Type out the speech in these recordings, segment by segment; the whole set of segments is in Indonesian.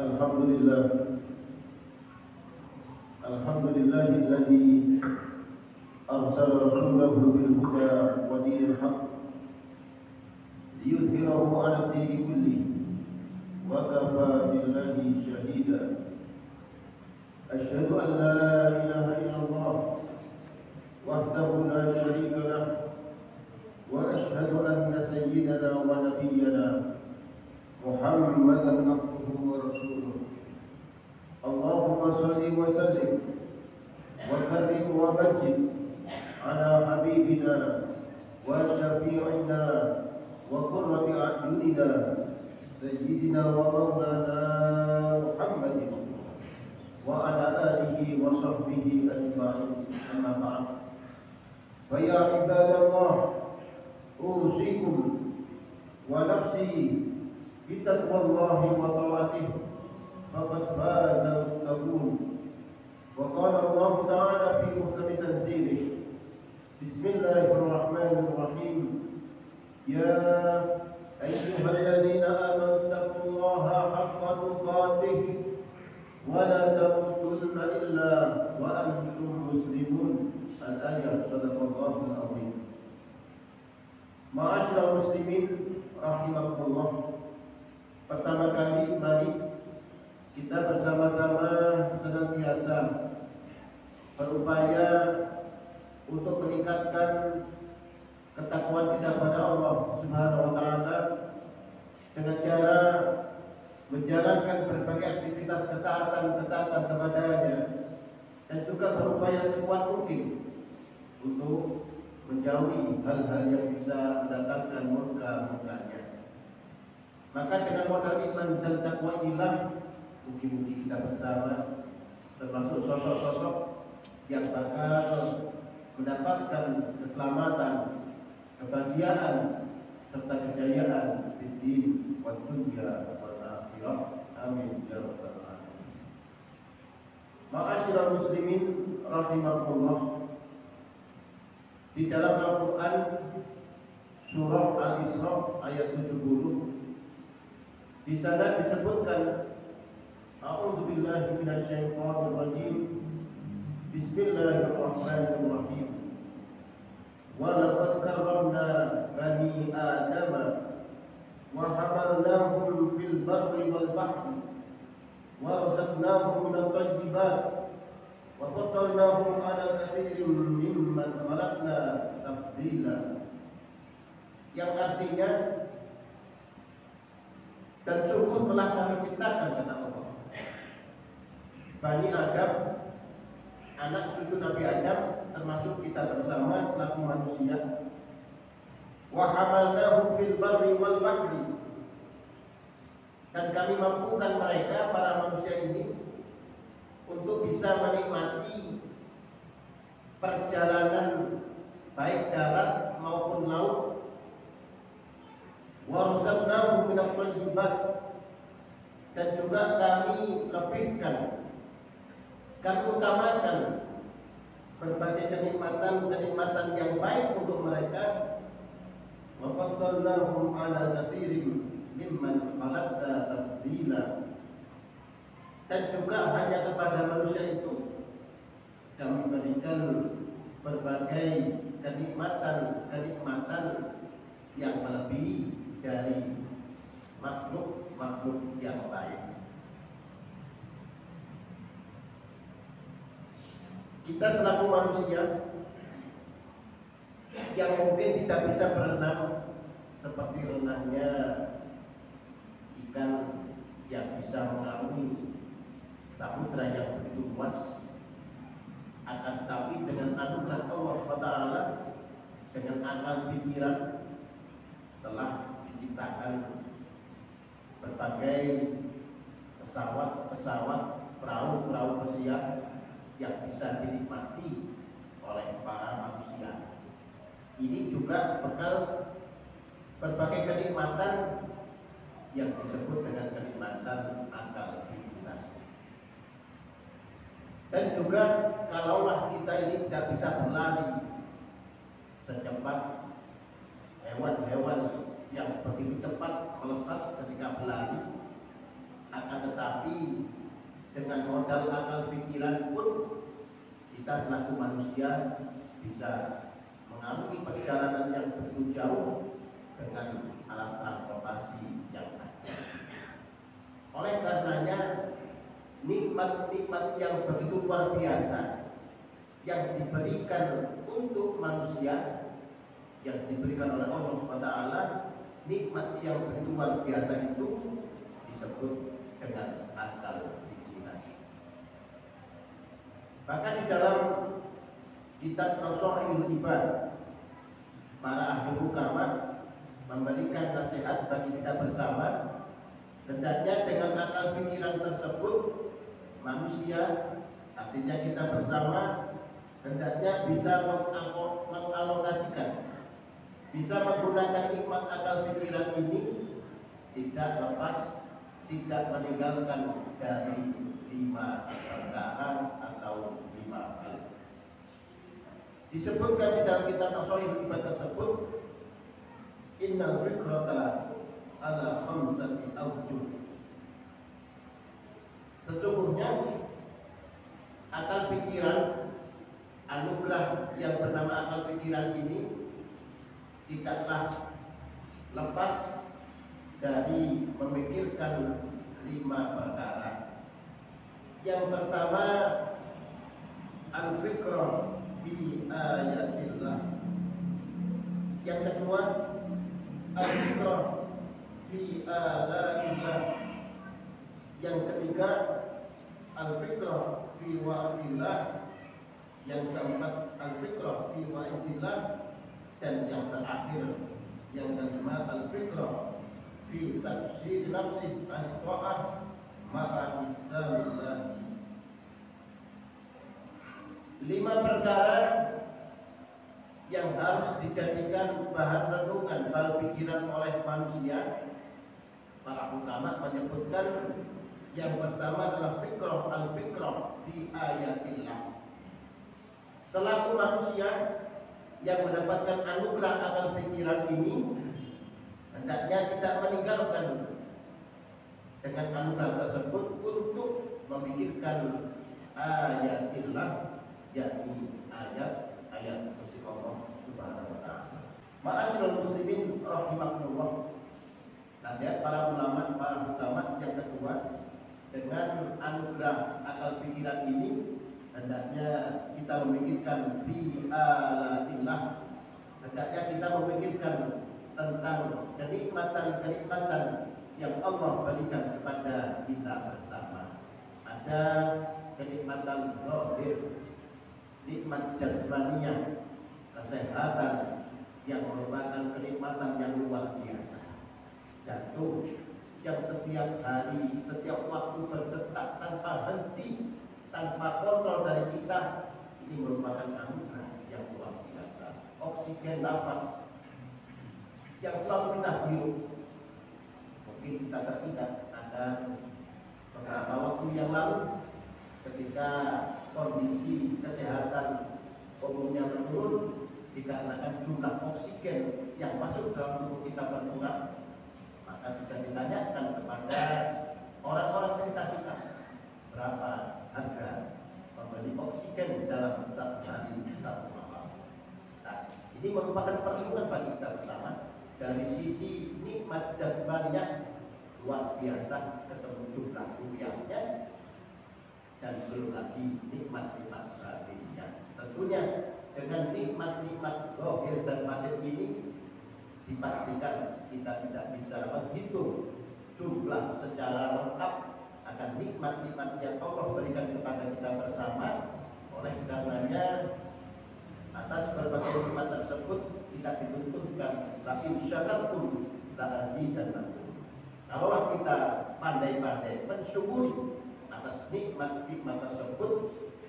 Alhamdulillah, alhamdulillahilladzi arsala rasulahu bil huda wa dinil haqq liyudhhirahu 'ala ad-dini kullihi wa kafa billahi shahida. Asyhadu an la ilaha illallah wahdahu la syarika lah wa asyhadu anna sayyidana wa nabiyyana Muhammadan abduhu wa rasuluh. Allahumma salli wa sallim wa karim wa majid ala habibina wa syafi'ina wa qurrati a'yunina sayyidina wa maulana Muhammadin wa ala alihi wa sahbihi ajma'in. Amma ba'd. Fa ya ibadallah, usikum wa nafsi bitaqwallahi wa ta'atihi faqad faza al-muttaqun. Wa qala Allah ta'ala fi muhkami tanzilih, Bismillahirrahmanirrahim, ya ayyuhalladzina amanu taqullaha haqqa tuqatih wa la tamutunna illa wa antum muslimun. Al-ayat. Sadaqallahul azim. Ma'asyiral muslimin rahimakumullah. Pertama kali mari kita bersama-sama senantiasa berupaya untuk meningkatkan ketakwaan kita pada Allah Subhanahu wa taala dengan cara menjalankan berbagai aktivitas ketaatan kepadanya, dan juga berupaya sekuat mungkin untuk menjauhi hal-hal yang bisa mendatangkan murka-murkanya. Maka dengan modal iman dan takwa inilah mungkin kita bersama termasuk sosok-sosok yang bakal mendapatkan keselamatan, kebahagiaan serta kejayaan di din wa dunya wal akhirah. Amin ya rabbal alamin. Ma'asyiral muslimin rahimakumullah. Di dalam Al-Quran surah Al-Isra ayat 70, di sana disebutkan, A'udzubillahi minasyaitonir rajim, Bismillahirrahmanirrahim. Wa laqad karramna bani Adam wa hamalnahum fil barri wal bahri wa razaqnahum minat thayyibat wa faddalnahum 'ala katsirin mimman khalaqna tafdila. Yang artinya, dan sungguh telah kami ciptakan, kata Allah, Bani Adam, anak cucu Nabi Adam, termasuk kita bersama selaku manusia. Wa hamalnahum fil barri wal bahri, dan kami mampukan mereka, para manusia ini, untuk bisa menikmati perjalanan baik darat maupun laut. Wa razaqnahum minat thayyibat, dan juga kami lebihkan, kami utamakan berbagai kenikmatan yang baik untuk mereka. Wa faddalnahum 'ala katsirin mimman khalaqna tafdila, dan juga hanya kepada manusia itu kami berikan berbagai kenikmatan yang melebihi dari makhluk yang lain. Kita selaku manusia yang mungkin tidak bisa berenang seperti renangnya ikan yang bisa mengarungi samudra yang begitu luas, akan tetapi dengan anugerah Allah SWT, dengan akal pikiran, telah diciptakan berbagai pesawat, perahu pesiar yang bisa dinikmati oleh para manusia. Ini juga bekal berbagai kenikmatan yang disebut dengan kenikmatan akal pikiran. Dan juga kalaulah kita ini tidak bisa berlari secepat hewan-hewan yang begitu cepat melesat ketika berlari, akan akan tetapi dengan modal akal pikiran pun kita selaku manusia bisa mengarungi perjalanan yang begitu jauh dengan alat transportasi yang ada. Oleh karenanya nikmat-nikmat yang begitu luar biasa yang diberikan untuk manusia, yang diberikan oleh Allah SWT, nikmat yang begitu luar biasa itu disebut dengan akal pikiran. Maka di dalam kitab Nasaihul Ibad, para ahli hukama memberikan nasihat bagi kita bersama, hendaknya dengan akal pikiran tersebut manusia, artinya kita bersama, hendaknya bisa mengalokasikan, bisa menggunakan nikmat akal pikiran ini tidak lepas, tidak meninggalkan dari 5 perkara atau 5 hal. Disebutkan di dalam kitab Nasaihul Ibad tersebut, innal fikrata ala khamsati awjuh. Sesungguhnya akal pikiran, anugerah yang bernama akal pikiran ini tidaklah lepas dari memikirkan 5 perkara. Yang pertama, al-fikrah bi ayatillah. Yang kedua, al-fikrah bi alaillah. Yang ketiga, al-fikrah bi wa'dillah. Yang keempat, al-fikrah bi wa'dillah. Dan yang terakhir, yang kelima, al-fikrah fi tafsir nafsi an-ta'ah ma'a izzamillah. 5 perkara yang harus dijadikan bahan renungan, bahan pikiran oleh manusia. Para ulama menyebutkan yang pertama adalah fikrah, al-fikrah di ayatillah. Selaku manusia yang mendapatkan anugerah akal pikiran ini, hendaknya tidak meninggalkan dengan anugerah tersebut untuk memikirkan ayatillah, yakni ayat-ayat Gusti Allah Subhanahu wa taala. Ma'asyiral muslimin rahimakumullah. Nasihat para ulama, para ulama yang kedua, dengan anugerah akal pikiran ini hendaknya kita memikirkan fi alatillah. Hendaknya kita memikirkan tentang kenikmatan-kenikmatan yang Allah berikan kepada kita bersama. Ada kenikmatan zahir, nikmat jasmaniyah, kesehatan yang merupakan kenikmatan yang luar biasa. Jantung yang setiap hari, setiap waktu berdetak tanpa henti, tanpa kontrol dari kita, ini merupakan anugerah yang luar biasa. Oksigen nafas yang selalu kita hirup. Mungkin kita teringat ada beberapa waktu yang lalu ketika kondisi kesehatan umumnya menurun dikarenakan jumlah oksigen yang masuk dalam tubuh kita berkurang, maka bisa ditanyakan kepada orang-orang sekitar kita berapa harga membeli oksigen dalam satu hari, satu malam. Nah, ini merupakan perlindungan bagi kita bersama. Dari sisi nikmat jasmaninya luar biasa, ketemu jumlah rupiahnya, dan belum lagi nikmat-nikmat batinnya. Tentunya dengan nikmat-nikmat zahir dan batin ini dipastikan kita tidak bisa menghitung jumlah secara lengkap akan nikmat-nikmat yang Allah berikan kepada kita bersama. Oleh karenanya atas berbagai nikmat tersebut kita dituntutkan la in syakartum la azidannakum. Kalaulah kita pandai-pandai mensyukuri atas nikmat-nikmat tersebut,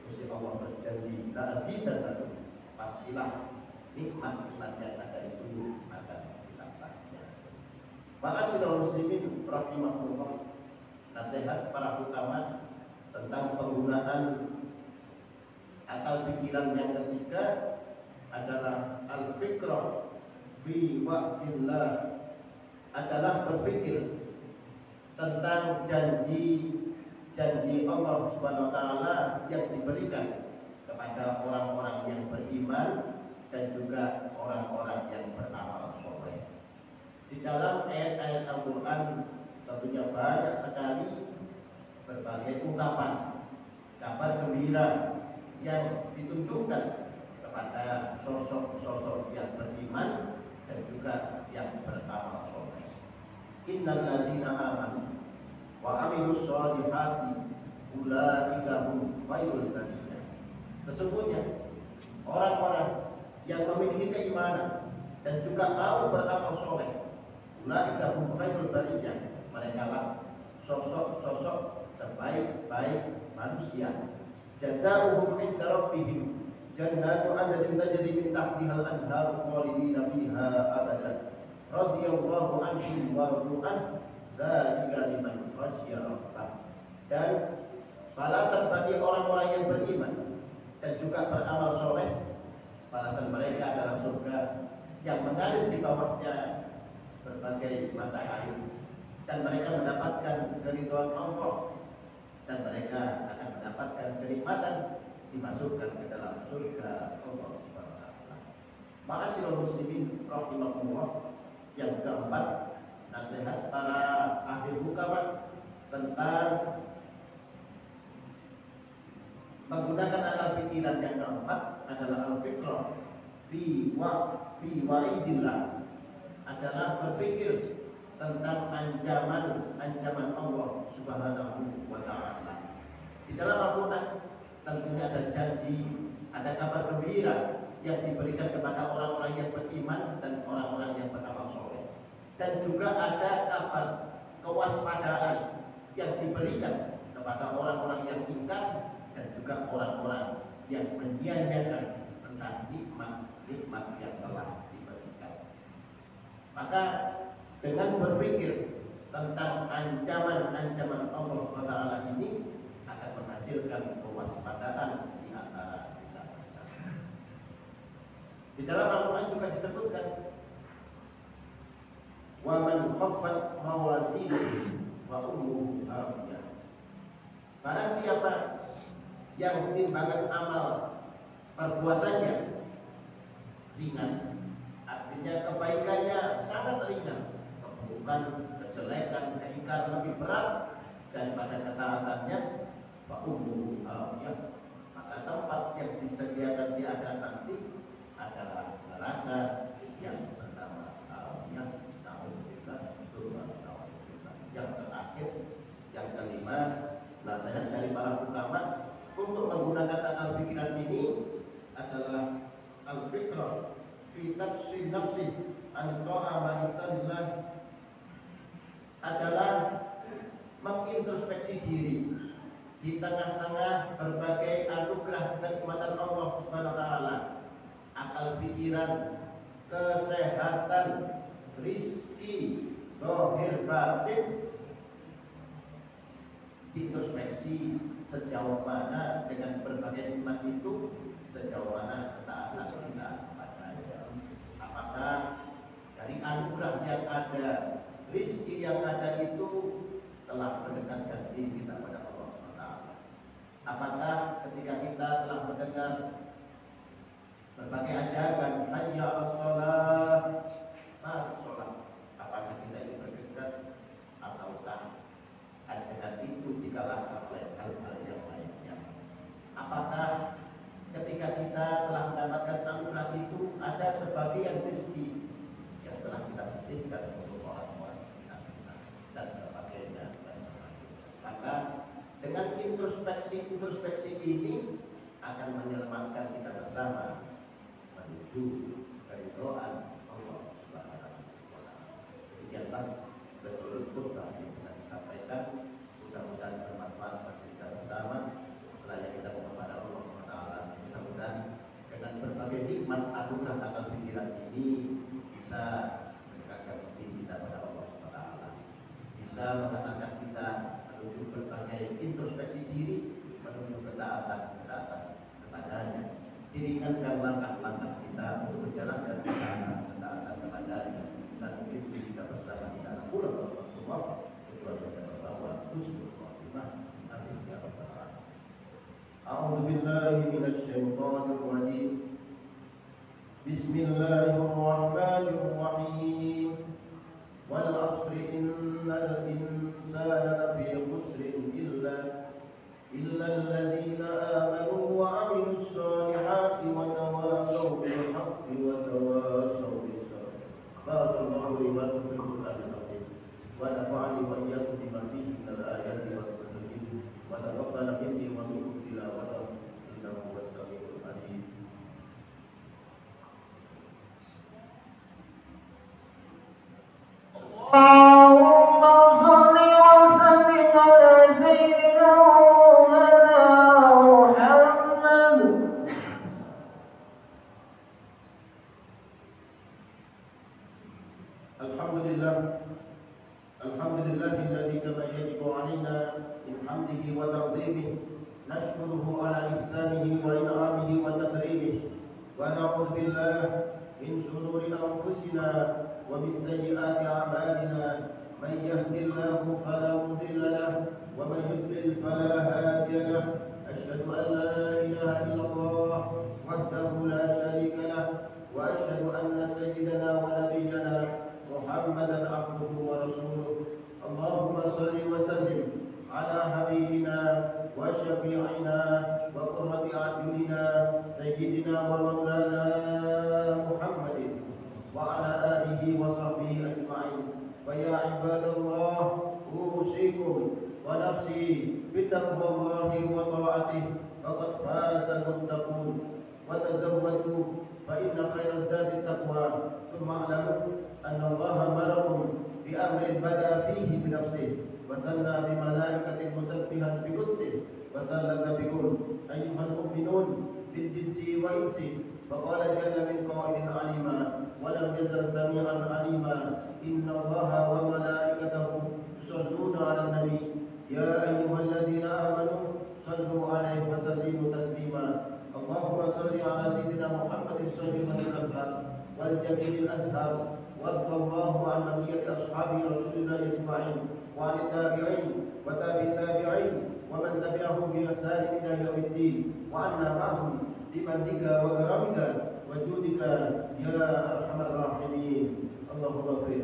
Gusti Allah berjanji la azidannakum, pastilah nikmat-nikmat yang ada itu akan kita tanya. Ma'asyiral muslimin rahimakumullah. Nasihat para ulama tentang penggunaan akal pikiran yang ketiga adalah al-fikrah bi wa'dillah, adalah berpikir tentang janji Allah Subhanahu wa taala yang diberikan kepada orang-orang yang beriman dan juga orang-orang yang beramal soleh. Di dalam ayat-ayat Al-Qur'an tentunya banyak sekali berbagai ungkapan kabar gembira yang ditunjukkan kepada sosok-sosok yang beriman dan juga yang beramal soleh. Innal ladzina amanu wa amilus sholihati ulaika hum khairul bariyah. Sesungguhnya orang-orang yang memiliki keimanan dan juga mau beramal soleh, ulaika hum khairul bariyah, mereka lah sosok-sosok sebaik-baik manusia. Jazaohum 'inda rabbihim jannatu 'adnin tajri min tahtiha al-anharu khalidina fiha abadan. Radhiyallahu anhum wa radu an, dzalika liman khasyiya rabbah. Dan balasan bagi orang-orang yang beriman dan juga beramal soleh, balasan mereka adalah surga yang mengalir di bawahnya berbagai mata air, dan mereka mendapatkan keridhaan Allah, dan mereka akan mendapatkan kenikmatan dimasukkan ke dalam surga Allah Subhanahu wa taala. Ma'asyiral muslimin rahimakumullah. Yang keempat, nasihat para ahli hukama tentang menggunakan akal pikiran. Yang keempat adalah al-fikrah fi wa'idillah, adalah berpikir tentang ancaman Allah Subhanahu wa taala. Di dalam Al-Qur'an tentunya ada janji, ada kabar gembira yang diberikan kepada orang-orang yang beriman dan orang-orang yang beramal soleh. Dan juga ada kabar kewaspadaan yang diberikan kepada orang-orang yang ingkar dan juga orang-orang yang menyia-nyiakan tentang nikmat-nikmat yang telah diberikan. Maka dengan berpikir tentang ancaman-ancaman Allah SWT ini akan menghasilkan kewaspadaan di antara kita bersama. Di dalam Al-Quran juga disebutkan, wa man khaffat mawazinuhu wa ummuhu hawiyah. Barang siapa yang timbangan amal perbuatannya ringan, artinya kebaikannya sangat ringan, keburukan, kejelekan, keingkaran lebih berat daripada ketaatannya, wa ummuhu hawiyah, maka tempat yang disediakan di akhirat nanti adalah neraka yang pertama hawiyah. Yang terakhir, yang kelima, nasihat dari para ulama untuk menggunakan akal pikiran ini adalah al-fikrah fi nafsi an ta'a ma'asalillah, adalah mengintrospeksi diri di tengah-tengah berbagai anugerah dan kenikmatan Allah Subhanahu wa taala. Akal pikiran, kesehatan, rizki, zahir batin, introspeksi sejauh mana dengan berbagai nikmat itu, sejauh mana ketaatan kita kepadanya. Apakah dari anugerah yang ada, rizki yang ada itu telah mendekatkan diri kita pada Allah SWT? Apakah ketika kita telah mendengar berbagai ajakan, hayya as-salah, mari sholat, apakah kita ini bergegas ataukah ajakan itu dikalahkan oleh hal-hal yang lainnya? Apakah ketika kita telah mendapatkan anugerah itu ada sebagian rezeki yang telah kita sisihkan untuk orang-orang kita dan sebagainya. Maka dengan introspeksi ini akan menyelamatkan kita bersama menuju keridhaan Allah Subhanahu wa taala. Demikianlah seluruh khutbah yang bisa disampaikan, mudah-mudahan bermanfaat bagi kita bersama. Setelah kita kepada Allah SWT, mudah-mudahan dengan berbagai nikmat anugerah akal pikiran ini bisa mendekatkan diri kita pada Allah SWT, bisa mengantarkan kita menuju berbagai introspeksi diri, menuju ketaatan kepadanya, diringankan langkah-langkah kita untuk menjalankan ketaatan kepadanya, dan mungkin kita bersama di dalam pulau Allah kecuali بسم الله الرحمن الرحيم والعصر إن الإنسان لفي خسر إلا الذين آمنوا وعملوا الصالحات وتواصوا بالحق وتواصوا بالصبر. بارك الله لي ولكم في القرآن العظيم ونفعني وإياكم بما فيه من الآيات والذكر الحكيم وتقبل مني ومنكم تلاوته إنه هو السميع العليم. اللهم صل وسلم على سيدنا محمد. الحمد لله الذي كما يجب علينا من حمده وتعظيمه نشكره على إحسانه وإنعامه وتكريمه ونعوذ بالله من شرور أنفسنا ومن سيئات أعمالنا من يهد الله فلا مضل له ومن يضلل فلا هادي له أشهد أن لا إله إلا الله وحده لا شريك له وأشهد أن سيدنا ونبينا محمدا عبده ورسوله. اللهم صل وسلم على حبيبنا وشفيعنا وقرة أعيننا سيدنا ومولانا محمد وعلى آله وصحبه أجمعين. فيا عباد الله أوصيكم ونفسي بتقوى الله وطاعته فقد فاز المتقون. وتزودوا فإن خير الزاد التقوى. ثم اعلموا أن الله أمركم بأمر بدأ فيه بنفسه وثنى بملائكة مسبحة بقدسه وثلث بكم أيها المؤمنون بالجنس وإنس. فقال جل من قائل عليما ولم يزل سميعا عليما إن الله وملائكته يصلون على النبي يا أيها الذين آمنوا صلوا عليه وسلموا تسليما. اللهم صل على سيدنا محمد الصادق الأنفال والجميل الأزهار وارض الله عن بقية أصحاب رسول الله أجمعين وعن التابعين وتابع التابعين ومن تبعهم بإحسان إلى يوم الدين وعنا معهم بمنك وكرمك وجودك يا أرحم الراحمين. اللهم اغفر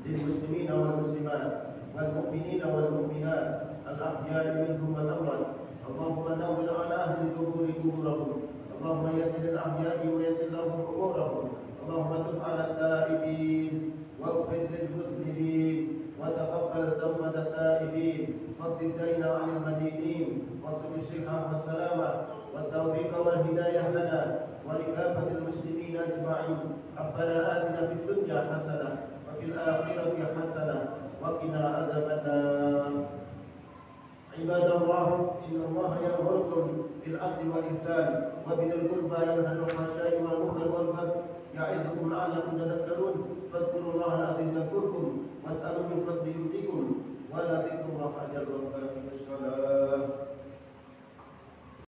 للمسلمين والمسلمات والمؤمنين والمؤمنات الأحياء منهم والأموات. اللهم نور على أهل القبور قبورهم. اللهم يسر الأحياء ويسر لهم أمورهم. اللهم تب على التائبين واغفر للمذنبين وتقبل توبة التائبين واقض الدين عن المدينين واكتب الصحة والسلامة والتوفيق والهداية لنا ولكافة المسلمين أجمعين. ربنا آتنا في الدنيا حسنة وفي الآخرة حسنة وقنا عذاب النار. عباد الله إن الله يأمركم بالعدل والإحسان وبذي القربى ينهى عن الفحشاء والمنكر والبغي يعظكم لعلكم تذكرون. فاذكروا الله العظيم يذكركم واسألوا من فضله يؤتكم ولذكر الله أجر وبركاته.